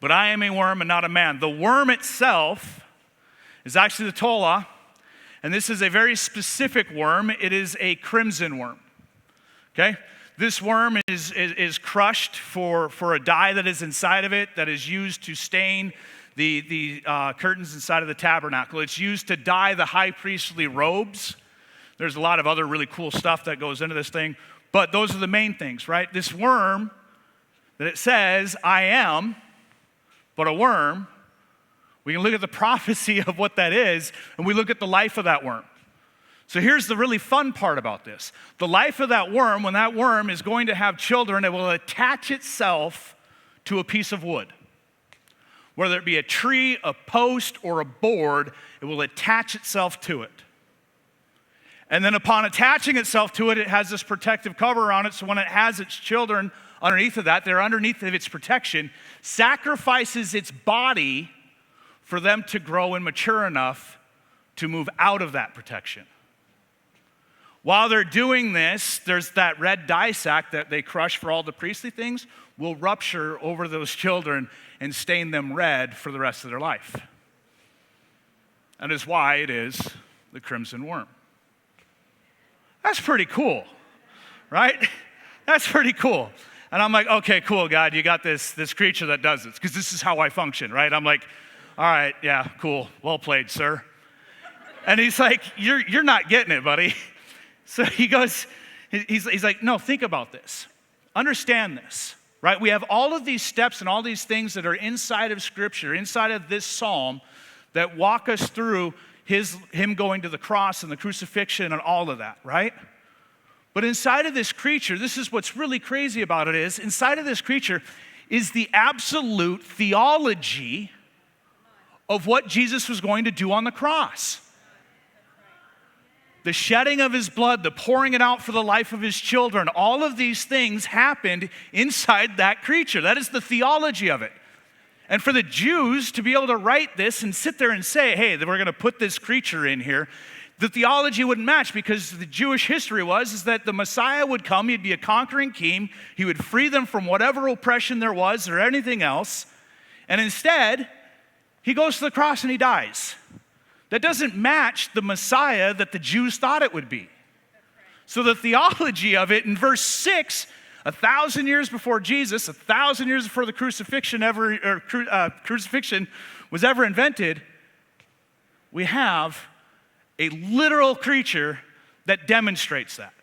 but I am a worm and not a man. The worm itself is actually the tola, and this is a very specific worm. It is a crimson worm, okay? This worm is crushed for a dye that is inside of it that is used to stain the curtains inside of the tabernacle. It's used to dye the high priestly robes. There's a lot of other really cool stuff that goes into this thing, but those are the main things, right? This worm that it says, I am, but a worm, we can look at the prophecy of what that is, and we look at the life of that worm. So here's the really fun part about this. The life of that worm, when that worm is going to have children, it will attach itself to a piece of wood. Whether it be a tree, a post, or a board, it will attach itself to it. And then upon attaching itself to it, it has this protective cover on it, so when it has its children underneath of that, they're underneath of its protection, sacrifices its body for them to grow and mature enough to move out of that protection. While they're doing this, there's that red dye sac that they crush for all the priestly things will rupture over those children and stain them red for the rest of their life. That is why it is the crimson worm. That's pretty cool, right? That's pretty cool. And I'm like, okay, cool, God, you got this creature that does this, because this is how I function, right? I'm like, all right, yeah, cool, well played, sir. And he's like, you're not getting it, buddy. So he goes, he's like, no, think about this. Understand this, right? We have all of these steps and all these things that are inside of Scripture, inside of this psalm, that walk us through him going to the cross and the crucifixion and all of that, right? But inside of this creature, this is what's really crazy about it is, inside of this creature is the absolute theology of what Jesus was going to do on the cross. The shedding of his blood, the pouring it out for the life of his children, all of these things happened inside that creature. That is the theology of it. And for the Jews to be able to write this and sit there and say, hey, we're going to put this creature in here, the theology wouldn't match, because the Jewish history is that the Messiah would come, he'd be a conquering king, he would free them from whatever oppression there was or anything else, and instead, he goes to the cross and he dies. That doesn't match the Messiah that the Jews thought it would be. So the theology of it in verse 6, 1,000 years before Jesus, 1,000 years before the crucifixion was ever invented, we have a literal creature that demonstrates that.